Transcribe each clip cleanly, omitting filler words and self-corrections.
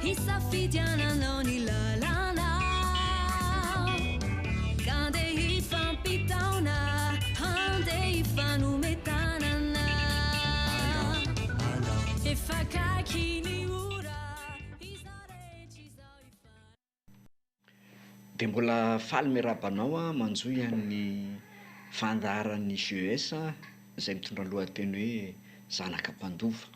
hisafidiananao ny lalànao kandeha hifampitaona handeha hifanometanana efa kaiky ny ora izarehetra izao dia mbola faly miarabanao a manjoy an'ny fandaharan'ny GES izay mitondra lohateny hoe zanaka mpandova.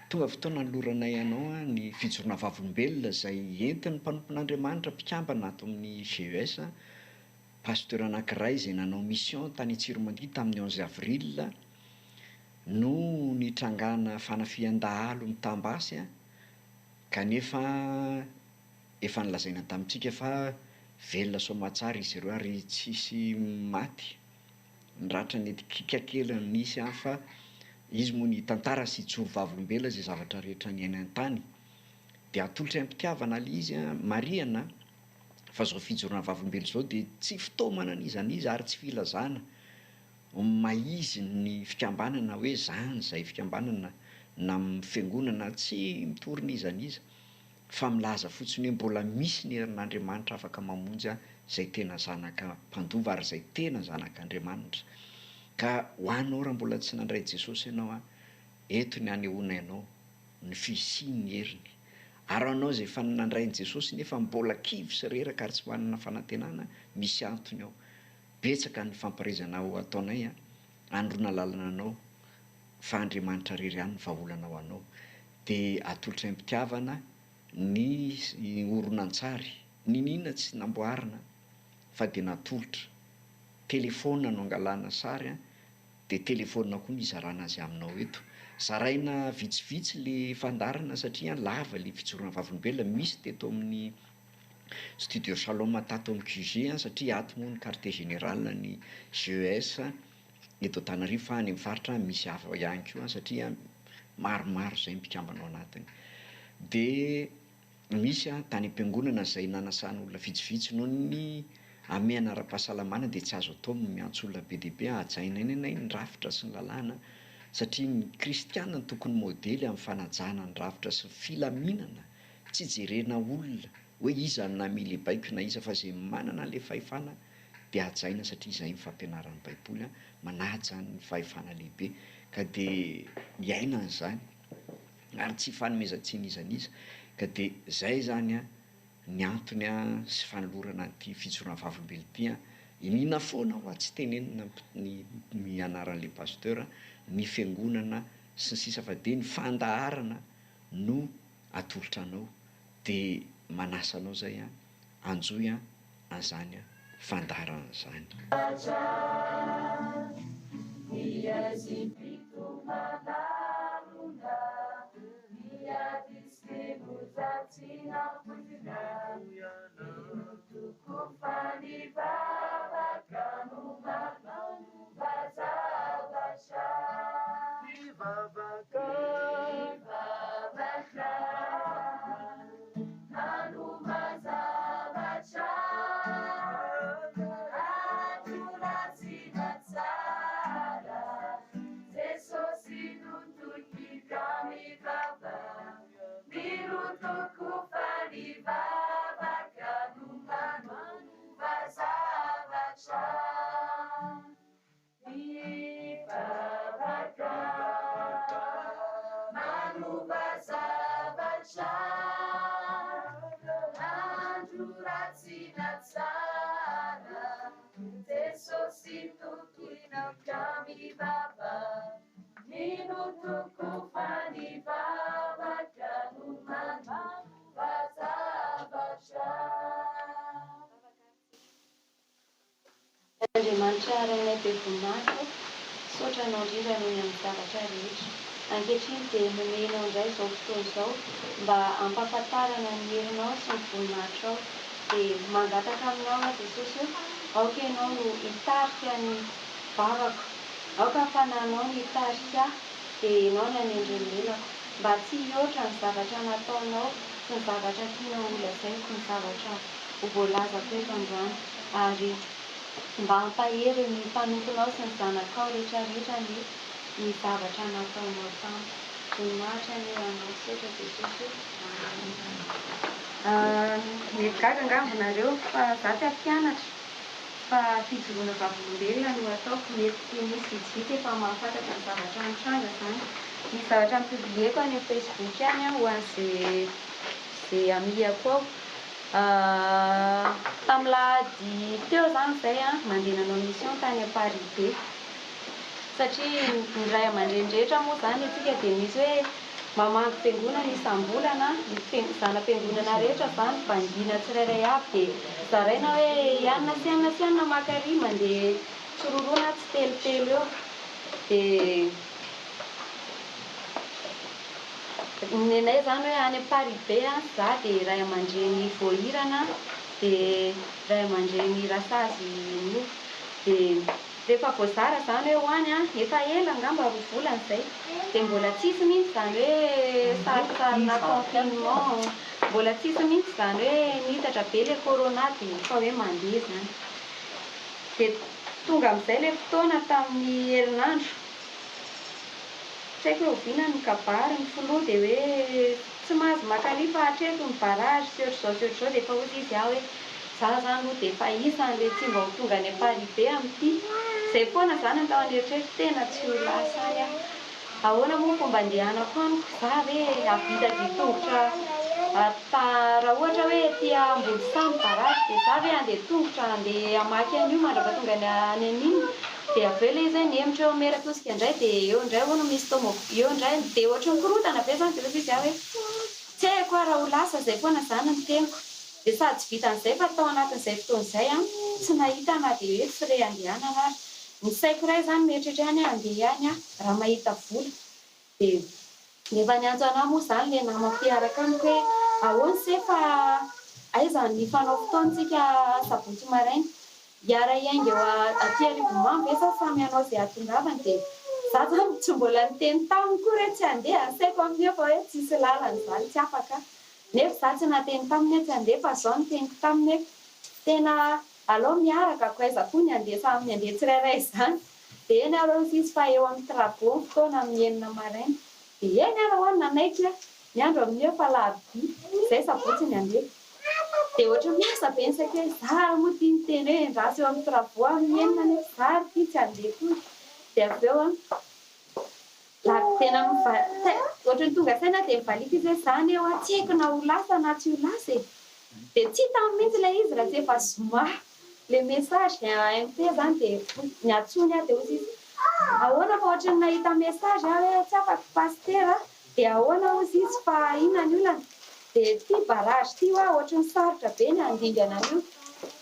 Tonga fotoana nyloranay anao a ny fijorona vavolombelona izay entin'ny mpanompon'Andriamanitra mpikambana ato amin'ny GES, pasteur anankiray izay nanao mission tany Antsiromandia tamin'ny 11 avril no nitrangana fanafian-dahalo mitambasy a, kanefa efa nilazaina tamintsika fa velona soamatsara izy ireo ary tsisy maty. Niratra ny etikika kely nisy fa izy moa ny tantara sy joro vavolombelona izay zavatra rehetra ny ainy an-tany dia atolotra am-pitiavana le izy mariana fa zao fijorona vavolombelona zao dia tsy fitaomana n'izy ary tsy filazana maizy ny fikambanana hoe zany zay fikambanana na fiangonana tsy mitorin'iza fa milaza fotsiny hoe mbola misy ny herin'Andriamanitra afaka mamonjy zay tena zanaka mpandova ary zay tena zanak'Andriamanitra. Ka ho anao raha mbola tsy nandray Jesosy ianao eto ny anehoana ianao ny fisian'ny heriny. Ary anao zay efa nandray Jesosy nefa mbola kivy sy reraka ary tsy manana fanantenana, misy antony ao. Betsaka ny famparezana ao ataonay androna lalana anao fa Andriamanitra rery ihany ny vahaolana ao anao. Dia atolotra am-pitiavana ny horonan-tsary ninona tsy namboarina fa dia natolotra. Telefona no angalana sary dia telefona koa no izarana azy aminao eto. Zaraina vitsivitsy le fandarana satria lava le fijorona vavolombelona, misy teto amin'ny studio Shalom tato amin'ny QG satria ato moa ny quartier général ny GES eto Antananarivo, fa any amin'ny faritra misy hafa ihany koa satria maromaro zay mpikambana ao anatiny. Dia misy tany am-piangonana izay nanasana olona vitsivitsy noho ny ame anara-pahasalamana dia tsy azo atao miantso olona be dia be, hajaina eny ny rafitra sy ny lalàna satria ny kristiana ny tokony modely amin'ny fanajana ny rafitra sy filaminana, tsy jerena olona hoe iza no namily baiko na iza, fa izay manana le fahefana dia hajaina satria izay ny fampianaran'ny baiboly manaja ny fahefana lehibe. Ka dia miaina an'izany ary tsy fanomezan-tsiny izaniza. Ka dia zay zany ny antony sy fanolorana an'ity fijorona vavolombelona ity. Inona foana ho tsy tenenina ny anaran'le pasteur, ny fiangonana sy ny sisa fa dia ny fandaharana no atolotra anao dia manasa anao zay anjoy an'izany fandaharana izany. Andriamanitra rainay be voninahitra, saotra anao indrindra noho ny amin'ny zavatra rehetra. Ankehitriny dia nomenao indray izao fotoana izao mba hampahafantarana ny herinao sy ny voninahitrao. Dia mangataka aminao Jesosy aoka ianao no hitarika ny vavako, aoka afananao ny hitarika dia ianao ny anendremelako mba tsy hihoatra ny zavatra nataonao sy ny zavatra tianao holazaiko, ny zavatra ho voalazako eto androany, ary mba hampahery ny mpanomponao sy ny zanakao rehetrarehetra ny zavatra nataonao tamiko. voninahitra ny anao setra dia tsotro. Mety gaga angambonareo fa za tsy ampianatra fa fijoroana vavolombelona no ataoko. Mety misy vitsivitsy efa mahafantatra ny zavatra mitranga zany. Misy zavatra mipublieko any amin'ny Facebook any ho an'izay amiako ao. Tamin'ny lahady teo zany izay mandeha nanao mission tany Paris be, satria ny ray aman-dreny rehetra moa zany atsika dia misy hoe mamangy fiangonana isam-bolana, ny zanam-piangonana rehetra zany vangiana tsirairay avy dia zaraina hoe ianona sy ianona sy ianona maka-ry mandeha tsororoana tsy telotelo eo. Dia nenay zany hoe any Paris be za dia ray aman-dreny voahirana dia ray aman-dreny rasazy no dia rehefa voazara zany hoe hoany efa ela angamba 2 volana izay dia mbola tsisy mihitsy zany hoe sarisarina confinement, mbola tsisy mihitsy zany hoe nitatra be le corona dia fa hoe mandeha zany. Dia tonga amin'izay le fotoana tamin'ny herinandro tsy haiko hoe oviana ny kabary ny filoha dia hoe tsy mahazo maka-ry fa hatreto ny barrage sy ohatr'izao dia efa ozy izy hoe za zany no dia efa isan'le tsy mba ho tonga any Paris be amin'ity. Izay foana zany atao an'eritreritro tena tsy ho lasa any aho. Ahoana moa fomba andehanako aniko za hoe avita dia tongotra raha ohatra hoe ety Ambonisamy barrage dia za hoe andeha tongotra andeha hamaky an'io mandrapatonga any an'iny dia avy eo ilay izy hoe niemotra eo Meratosika indray dia eo indray hono misy tomobily eo indray dia ohatry ny korotana be zany dia izy hoe tsy haiko raha ho lasa izay foana zany ny teniko. Dia sady tsy vitan'izay fa tao anatin'izay fotoan'izay tsy nahita na dia hoe frais andehanana ary ny saiko iray zany mieritreritra any andeha any raha mahita vola. Dia efa niantso anahy moa zany le namako mpiaraka amiko hoe ahoana se fa aiza ny fanao fotoantsika sabotsy maraina hiara hiainga eo aty Arivomamy ve sa samy anao izay atongavany. Dia za zany tsy mbola niteny taminy koa hoe tsy handeha saiko amin'io fa hoe tsisy lalana zany tsy afaka. Nefa za tsy nateny taminy hoe tsy handeha fa zao niteniko taminy hoe tena aleo miaraka ko aiza koa ny handeha samy handeha tsirairay zany. Dia eny arô izy fa eo amin'ny travaux fotoana amin'ny 9 maraina dia eny arô nanaiky ny andro amin'io fa lahady izay sabotsy ny handeha. Dia ohatra miasa be ny saika hoe za moa tia miteny hoe ndraso eo amin'ny travaux amin'ny 9 nefa za ry tia tsy handeha koa. Dia avy eo tena ohatry ny tonga saina dia mivaliky izy hoe zany eo tsy haiko na ho lasa na tsy ho lasa e. Dia tsy hita mihitsy ilay izy raha tsy efa zoma le message MT zany dia niatsony dia ozy izy ahoana fa ohatry ny nahita message hoe tsy afaka pasitera dia ahoana ozy izy fa inona ny olana dia ty barrage ty ohatry ny sarotra be ny andingana an'io.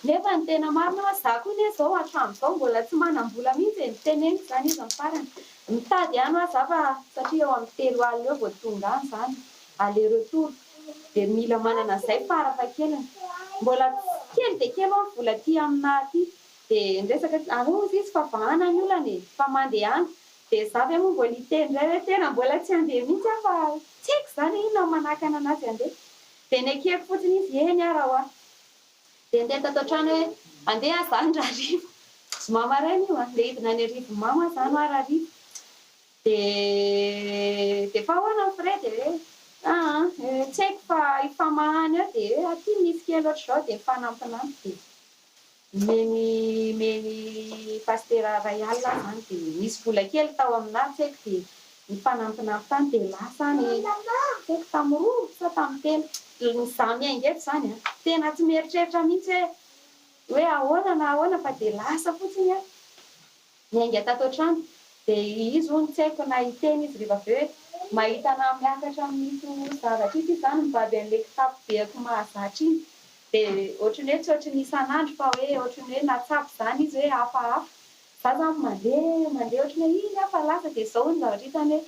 Nefa ny tena marina za koa ne zao hatramin'izao mbola tsy manam-bola mihitsy ny teneniko zany izy amin'ny farany mitady any za fa satria eo amin'ny 3 alina eo vao tonga any zany aller retour dia mila manana izay farafahakeliny mbola kely dia kely ao vola ty aminahy ty. Dia niresaka ahoana izy fa vahana ny olana e fa mandeha any dia za ve moa mbola hiteny indray hoe tena mbola tsy handeha mihitsy fa tsy haiko zany inona manahaka ananazy handeha. Dia nekeko fotsiny izy eny ara ho dia ndeha tato an-trano hoe andeha zany rahariva zoma maraina io andeha hidina any Arivomamy zany rahariva. Dia fa ahoana ny frais dia hoe tsy haiko fa ifamahany ao dia hoe aty misy kely ohatr'izao dia fanampinampy dia meny pastera ray alina zany dia misy vola kely tao aminahy tsy haiko dia ny fanampinampy tany dia lasa ny tsy haiko tamin'ny 2 sa tamin'ny 3 ny za miainga eto zany tena tsy mieritreritra mihitsy hoe ahoana na ahoana fa dia lasa fotsiny miainga tato an-trano. Dia izy hono tsy haiko na hiteny izy rehefa avy hoe mahita na miakatra amin'ito zavatra ity zany mibady an'ilay kitapo beako mahazatra iny dia ohatry ny hoe tsy ohatry ny isan'andro fa hoe ohatry ny hoe natsapy zany izy hoe hafahafa. Za zany mandeha ohatry ny hoe iny afa lasa dia zao ny zavatra hitany hoe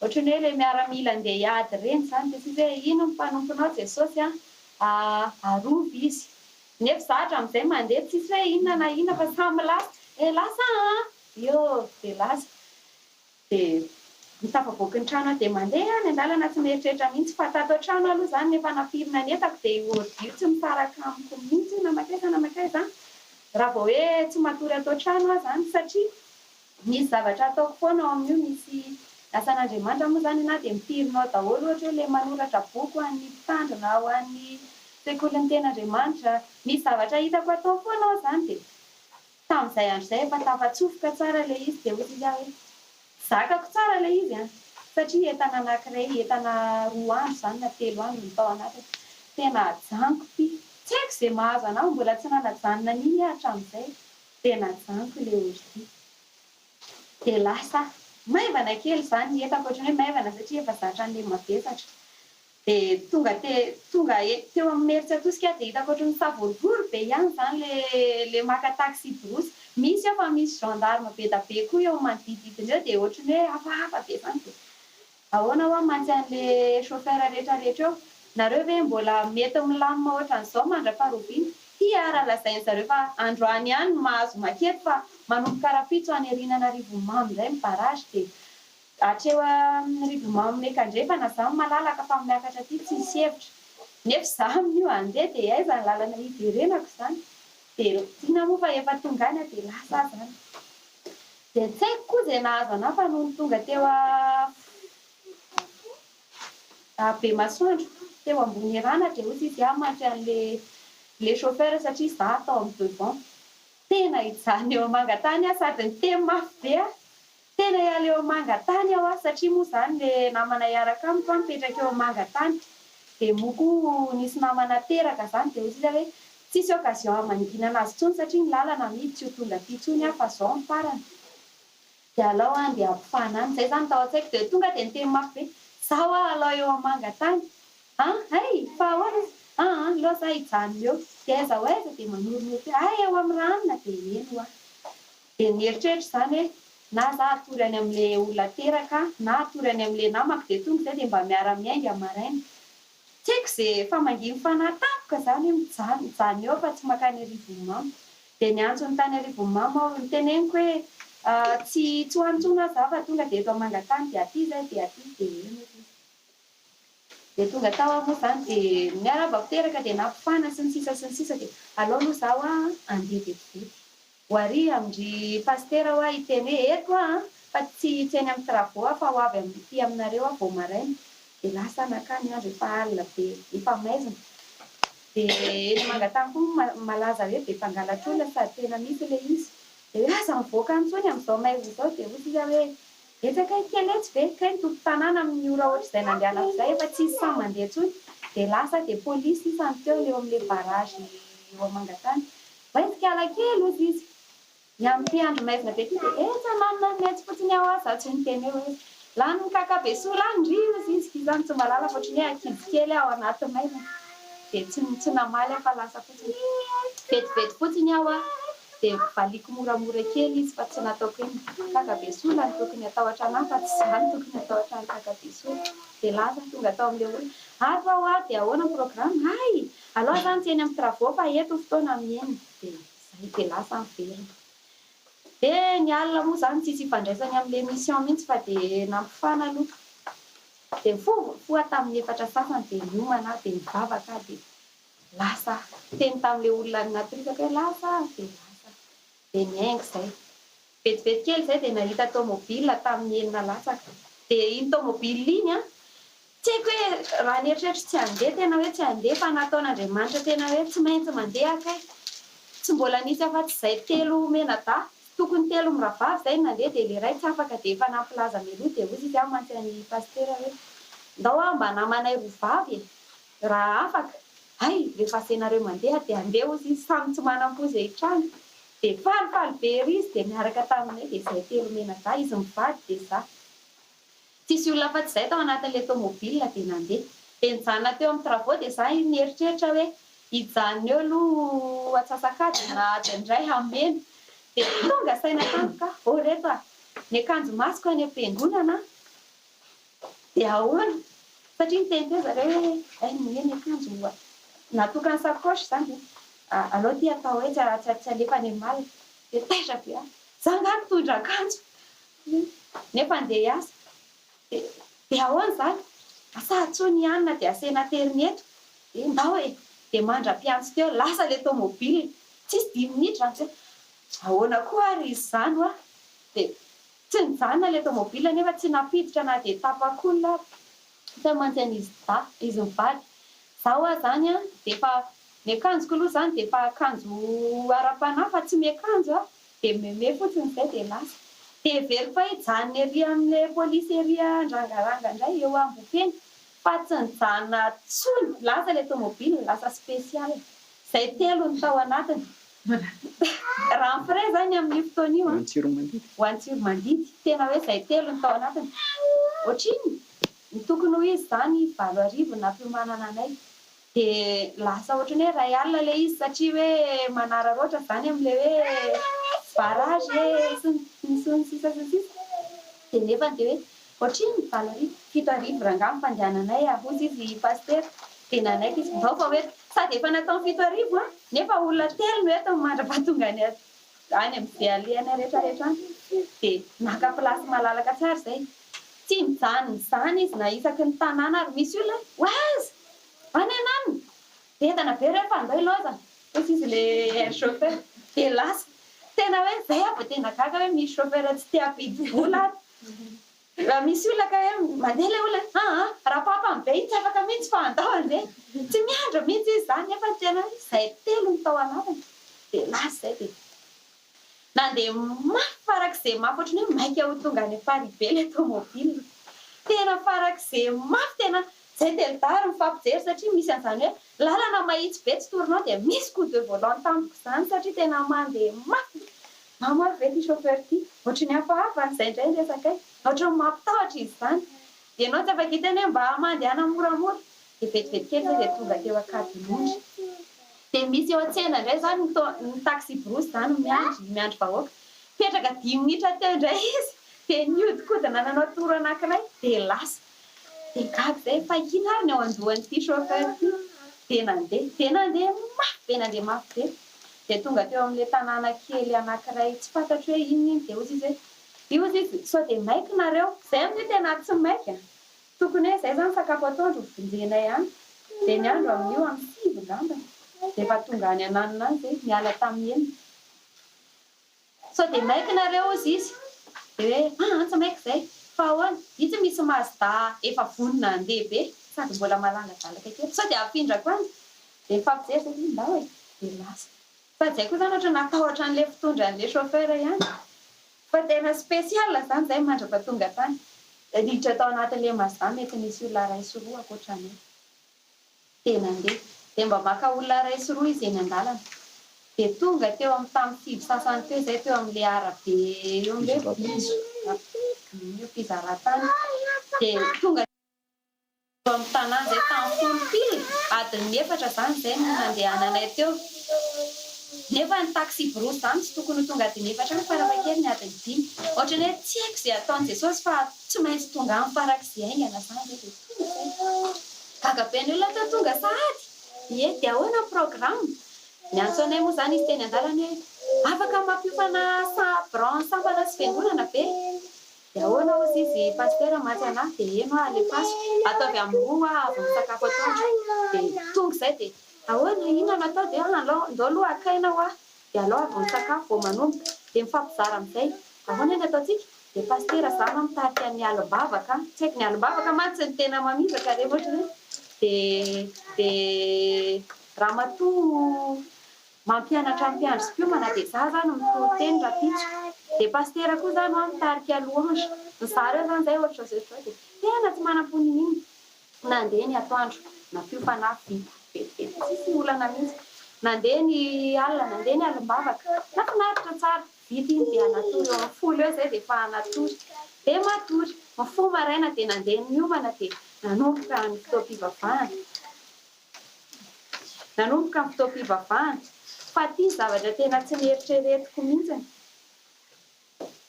ohatry ny hoe ilay miaramila andeha hiady reny zany dia izy hoe ino ny mpanomponao Jesosy arovy izy. Nefa za hatramin'izay mandeha tsisy hoe inona na inona fa samy lasa lasa dia lasa. Dia mitafavoaky ny trano dia mandeha any an-dalana tsy mieritreritra mihitsy fa tato an-trano aloha zany nefa nafirina ny entako dia ordio tsy misaraka amiko mihitsy namakaiza raha vao hoe tsy matory atao trano aho zany satria misy zavatra ataoko foana ao amin'io misy asan'Andriamanitra moa zany na dia mipirinao daholo ohatra hoe ilay manoratra boky ho an'ny mpitandrina ho an'ny sekolin'ny ten'Andriamanitra, misy zavatra hitako atao foana ao zany dia tamin'izay andro izay efa tafatsofoka tsara ilay izy dia ohatry izy hoe zakako tsara ilay izy satria entana anankiray, entana 2 andro zany na 3 andro no tao anatiny. Tena ajanoko ity. Tsy haiko izay mahazo anao, mbola tsy nanajanona an'iny hatramin'izay. Tena ajanoko ilay ohatry ity. Dia lasa maivana kely zany entako ohatran'ny hoe maivana satria efa zatra an'ilay mavesatra. Dia tonga teo amin'ny herintsy atosika dia hitako ohatran'ny savorivory be ihany zany le maka taxi borosy. Misy eo fa misy gendarme be da be koa eo manodididina eo dia ohatran'ny hoe hafahafa be zany. Ahoana ho mantsy an'ilay chauffeur rehetrarehetra eo, nareo ve mbola mety milamina ohatran'izao mandra-paharoviana? Ara lazainy zareo fa androany ihany mahazo maketo fa manomboka rapitso any aoriana Rivomamy izay mibarage dia hatreo Rivomamy mekandrefana zaho malalaka fa miakatra aty tsy misy hevitra. Nefa zaho amin'io handeha dia aiza ny lalana hiverenako izany. Dia tiana moa fa efa tonga any dia lasa zany. Dia tsy haiko koa izay nahazo anahy fa noho ny tonga teo Bemasoandro, teo ambony rana dia ohatry izy mantry an'ilay chauffeur satria izaho tao amin'ny devant. Tena hijanona eo Mangatany sady miteny mafy be tena hiala eo Mangatany aho satria moa zany ilay namana hiaraka amiko mipetraka eo Mangatany. Dia moa koa nisy namana teraka zany dia ohatry hoe tsisy occasion maningina anazy intsony satria ny lalana mihidy tsy ho tonga aty intsony fa zao ny farany. Dia alao dia ampifana any. Izay zany tao an-tsaiko dia tonga dia niteny mafy be. Zaho alao eo Mangatany. Hay, fa ahoana? Loasa hijanona eo. Dia aiza ho aiza dia manorono eo amin'ny ranona dia eno aho. Dia nieritreritra zany hoe na zaho atory any amin'ilay olona teraka na atory any amin'ilay namako dia tonga izay dia mba miara-miainga maraina. Tsy haiko izay fa manginy fanahy tampoka zany mijanona eo fa tsy makany Rivomamy. Dia niantso ny tany Rivomamy aho niteneniko hoe tsy ho antsoina zaho fa tonga dia eto Mangatany dia aty izay dia aty dia eno. Dia tonga tao aho moa zany dia niarabako teraka dia nampifana sy ny sisa dia alao aloha zaho andeha vetivety. Ho ary amin'ny pasitera ho hiteny hoe eto fa tsy eny amin'ny travaux fa ho avy amin'ity aminareo vao maraina. Dia lasa nakany andro efa alina be efa maizina. Dia eny Mangatany koa malaza hoe be mpangalatra olona sady tena misy ilay izy. Dia lasa mivoaka antsony amin'izao maizina izao dia ohatry izy hoe etsaka keletsy ve kay nitoto tanàna amin'ny ora ohatry izay nandehanako izay efa tsy isy samy mandeha intsony. Dia lasa dia polisy isany teo eo amin'ilay barage eo Mangatany. Hoentika alakely ozy izy. Ny amin'ity andro maizina be ity dia etsananona metsy fotsiny aho aza tsy niteny hoe lany ny kakabesoa lany ndry ozy izy izany tsy malala fa ohatran'ny hoe ankizy kely ao anaty maizina. Dia tsy namaly fa lasa fotsiny vetivety fotsiny aho dia valiko moramora kely izy fa tsy nataoko hoe kakabesoa lany tokony atao hatranahy fa tsy izany tokony atao hatrany kakabesoa. Dia lasa tonga tao amin'ilay olona ato aho dia ahoana ny programma? Hay, alao zany tsy eny amin'ny travaux fa eto fotoana mihaino. Dia izay dia lasa miverina. Dia ny alina moa zany tsisy ifandraisany amin'ilay mission mihitsy fa dia nampifana aloha. Dia foa tamin'ny 4 sasany dia niomana dia nivavaka dia lasa teny tamin'ilay olona natrisaka hoe lasa dia niaingo izay. Vetivety kely izay dia nahita tomobile tamin'ny enina latsaka. Dia iny tomobile iny tsy haiko hoe raha nieritreritra tsy handeha tena hoe tsy handeha fa nataon'Andriamanitra tena hoe tsy maintsy mandeha akay. Tsy mbola nisy afa-tsy izay 3 menada. Tokony 3 miravavy izay nandeha dia ilay iray tsy afaka dia efa nampilaza mialoha dia ozy izy mantsy any pasitera hoe ndao mba namanay rovavy raha afaka. Hay, rehefa asenareo mandeha dia andeha ozy izy samy tsy manam-pozy hitrany. Dia falifaly be ery izy dia miaraka taminay dia izay 3 menada izy mivady dia izaho. Tsisy olona afa-tsy izay tao anatin'ilay tomobile dia nandeha. Dia nijanona teo amin'ny travaux dia izaho nieritreritra hoe hijanona eo aloha atsasakady na adraindray hamena. Dia tonga saina tampoka reto ny akanjo masiko any am-piangonana dia ahoana satria niteny teo zareo hoe ny akanjo natokany sakoatra izany alao ty atao hoe tsy alefa any malina. Dia taitra be zangano tondra akanjo nefa andeha hiasa. Dia ahoana izany asahatsony hanina dia asena terneto dia ndao dia mandra-piantso teo lasa ilay tomobile tsisy 10 minitra ahoana koa ary izy izany dia tsy nijanona le tomobila nefa tsy napiditra na dia tapakonona tsy mantsy an'izy izy mivady. Zaho a zany a dia efa miakanjoko aloha zany dia efa akanjo ara-panahy fa tsy miakanjo a dia meme fotsiny izay dia lasa. Dia very fa hijanona ery amin'ilay polisy ery Andrangaranga indray eo Ambopeny fa tsy nijanona tsony lasa le tomobila lasa spesialy. Izay 3 ny tao anatiny. Raha ny frais zany amin'io fotoana io ho antsiro mandidy tena hoe izay 3 ny tao anatiny. Ohatriny ny tokony ho izy zany 7 nampiomanana anay dia lasa ohatrany hoe ray alina le izy satria hoe manararoatra zany amin'ilay hoe barage sy ny sisa dia nefa dia hoe ohatriny 7 rangahy fandehananay ahozy izy paster dia nanaiky izy mbao fa hoe sady efa natao 7 nefa olona 3 no eto mandra-pahatonga any amin'izay alehany rehetrarehetra any dia naka plasy malalaka tsara izay. Tsy mijanona izany izy na isaky ny tanàna ary misy olona oazy any anany dia entana be rehefa andao loza hozy izy le air chauffeur dia lasa tena hoe izay avy tena gaga hoe misy chauffeur tsy tia ampidi-bola raha misy olona ka hoe mandeha ilay olona raha papany be iny tsy afaka mihitsy fa andao an'izay tsy miandro mihitsy izy zany nefa tena hoe izay 3 ny tao anatiny dia lasa izay dia nandeha mafy farak'izay mafy ohatrany hoe maika ho tonga any Paris be le tomobile tena farak'izay mafy tena izay telodary mifampijery satria misy an'izany hoe lalana mahitsy be tsy torinao dia misy coup de volant tampoka izany satria tena mandeha mafy. Mamory ve ty chauffeur ty ohatrany hafahafa izay indray resakay ohatrany mampitahotra izy zany dia ianao tsy afaka hitany hoe mba mandehana moramora dia vetivety kely zay dia tonga teo Ankadimondry. Dia misy eo an-tsena indray zany ny taxi brosy zany miandry vahoaka petraka 10 minitra teo indray izy dia niodikodina nanao toro anankiray dia lasa dia gaga izay fa ina ary ny ao andohan'ity chauffeur ty dia nandeha mafy be dia tonga teo amin'ilay tanàna kely anankiray tsy fantatro hoe inona dia hozy izy hoe io izy sao dia maika nareo izay amin'io tena tsy maika tokony hoe izay zany sakafo atoandro vonjenay any dia ny andro amin'io amin'ny 5 ngambany dia efa tonga any ananina any izay miala tamin'ny 9 sao dia maika nareo hozy izy dia hoe tsy maika izay fa ahoana io tsy misy Mazda efa vonona andeha be sady mbola malangadalaka kely sao dia afindrako any dia mifampijery zay ndao e dia lasa sady izay koa zany ohatra natahotra an'ilay fitondra an'ilay chauffeur ihany fa tena spesial zany izay mandra-pahatonga tany riditra tao anatin'ilay Mazda mety nisy olona 1 sy 2 ankoatran'io dia nandeha dia mba maka olona 1 sy 2 izy eny an-dalana dia tonga teo amin'ny tamin'ny fidy sasany teo izay teo amin'ilay arabe eo amin'ilay mpizahatany dia tonga teo amin'ny tanàna izay tamin'ny folo pily adiny 4 zany izay no nandehananay teo nefa ny taxi brosy zany tsy tokony ho tonga adiny 4 farafahakeliny ny adiny 5 ohatrany hoe tsy haiko izay ataon'i Jesosy fa tsy maintsy tonga amin'ny farak'izay aingana zany zay dia tonga izay gagabe ny olona teo tonga sahady dia ahoana programa ny antso anay moa zany izy teny an-dalana hoe afaka mampiofana bran sampana sy fiangonana ve dia ahoana hozy izy paster matsy anahy dia eno alefaso ataovy amin'ny roa avy misakafo atoandro dia tonga izay dia ahoana inona natao dia ndao aloha akaina ho dia alao avy misakafo vao manomboka dia mifampizara amin'izay ahoana ny ataontsika dia paster zama mitarika ny alim-bavaka tsy haiko ny alim-bavaka mantsy ny tena mamizaka rehefa ohatra hoe dia ramatoa mampianatra mpiandro spiomana dia za zany mitoro-teny rapitso dia paster koa zany mitarika louange ny zareo zany izay ohatra zay dia tena tsy manam-poniny iny nandeha ny atoandro nampiofana vita vetivety sisy olana mihitsy nandeha ny alina nandeha ny alim-bavaka nafinaritra tsara vita iny dia anatory eo amin'ny folo eo izay dia efa anatory dia matory mifo maraina dia nandeha ny miomana dia nanomboka ny fotoam-pivavahana fa ty zavatra tena tsy nieritreretiko mihitsy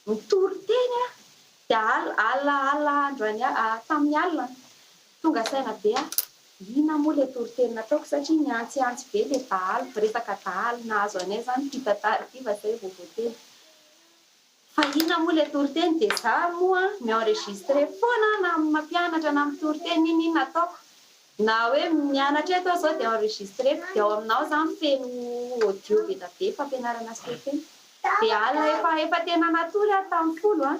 nitory-teny dia alina andro tamin'ny alina tonga saina be ina moa ilay tory-teny nataoko satria niantsy be ilay dahalo resaka dahalo nahazo anay zany titantara ity fa izay voavoateny fa ina moa ilay tory-teny dia za moa mi-enregistre foana na mampianatra na mitory-teny iny nataoko na hoe mianatra eto zao dia enregistre dia ao aminao zany feno audio be da be fampianarana sy tory-teny dia alina efa tena natory tamin'ny folo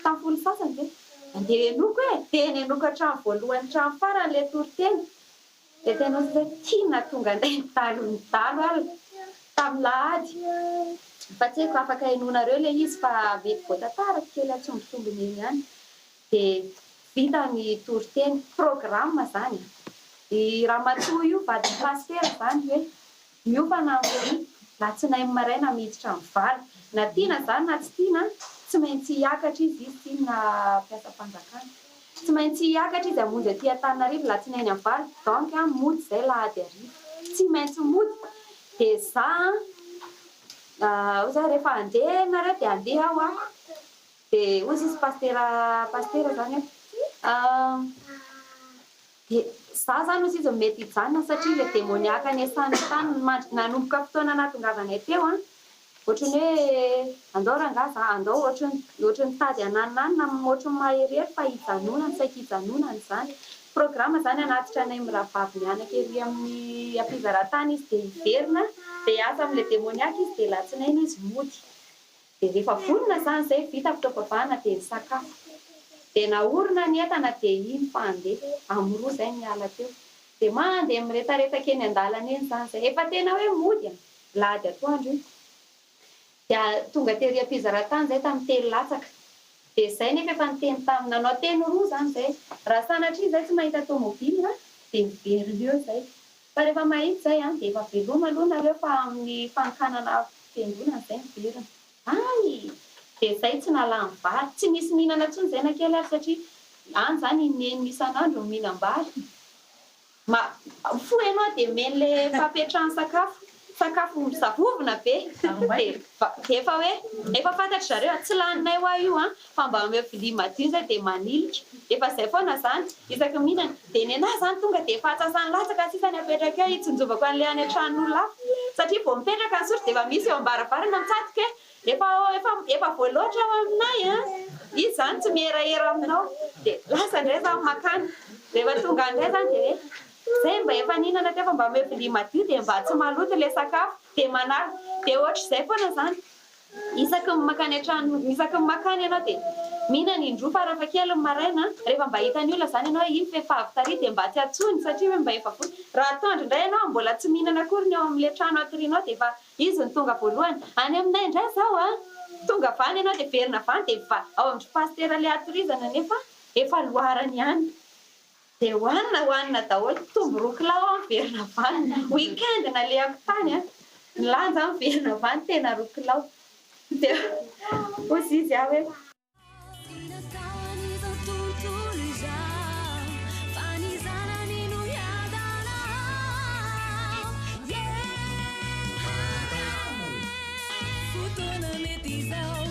tamin'ny folo sasany dia andeha enoko dia enoko hatramin'ny voalohany trano farany ilay toriteny dia tena hoe tiana tonga andeha nitalo ala tamin'ny lahady fa tsy haiko afaka hainonareo ilay izy fa mety voatantarako kely atsombotsongony eny ihany dia vita ny toriteny programma zany i ramatoa io vady pastera zany hoe miofana amin'ny latsinainy maraina miditra amin'ny valo na tiana zany na tsy tiana tsy maintsy hiakatra izy tiana mpiasa mpanjakana tsy maintsy hiakatra izy hamonjy aty Antananarivo latsinainy amin'ny valo donc mody izay lahady arivo tsy maintsy mody dia za ozy rehefa andeha nareo dia andeha aho dia ozy izy pastera zany dia za zany ozy izy mety hijanona satria ilay demoniaka niasany tany nanomboka fotoana nahatongavanay teo ohatrany hoe andao rangahy za andao ohatrany tady ananina ohatrany maherihery fa hijanonany saika hijanonany zany programma zany anatitra anay miravavy mianaka ery amin'ny ampizaratany izy dia hiverina dia hiasa amin'ilay demoniaka izy dia latsinainy izy mody dia rehefa vonona zany zay vita fitaovavahana dia ny sakafo dia naorina ny entana dia iny fa andeha amin'ny roa zay miala teo dia mandeha miretareta keny an-dalana eny zany zay efa tena hoe mody lahady atoandro dia tonga tery ampizaratany zay tamin'ny telo latsaka dia zay nefa efa niteny tamin'ny nanao teny roa zany zay raha sanatria zay tsy mahita tomobila dia miverina eo zay fa rehefa mahita zay dia efa veloma aloha nareo fa amin'ny fankanana fiangonana zay miverina dia zay tsy nalany vary tsy misy mihinana ntsony zay na kely ary satria any zany neny isan'andro mihinam-bary fo ianao dia men'le fampiatrahany sakafo misavovona be dia efa hoe efa fantatry zareo tsy laninay ho io fa mba ame vilia madio zay dia manilika efa zay foana zany isaky mihinana dia ny anahy zany tonga dia efa atsasany latsaka sisany apetraka eo itsonjovako an'ilay any an-tranon'olona satria vao mipetraka ny sotry dia efa misy eo am-baravarana mitsatoka efa voaloatra ao aminay izy zany tsy miherahera aminao dia lasa indray zany makany rehefa tonga indray zany dia hoe zay mba efa nihinana teo fa mba ame vilia madio dia mba tsy maloto ilay sakafo dia manary dia ohatra izay foana zany isaky makany an-trano isaky makany ianao dia mihinana indroa farafahakeliny maraina rehefa mba hitany olona zany ianao iny fa avy tary dia mba tsy atsony satria hoe mba efa fony raha atoandro indray ianao mbola tsy mihinana akory ny ao amin'ilay trano atorianao dia efa izy ny tonga voalohany any aminay indray zao tonga vany ianao dia verina vany dia fa ao amin'ny pastera ilay atorizana nefa efa loharany ihany dia hoanina daholo tombo roa kilao miverina vany weekend nalehako tany ny lanja miverina vany tena roa kilao dia ozy izy aho hoe Fotoana mety izao,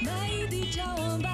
mahity trao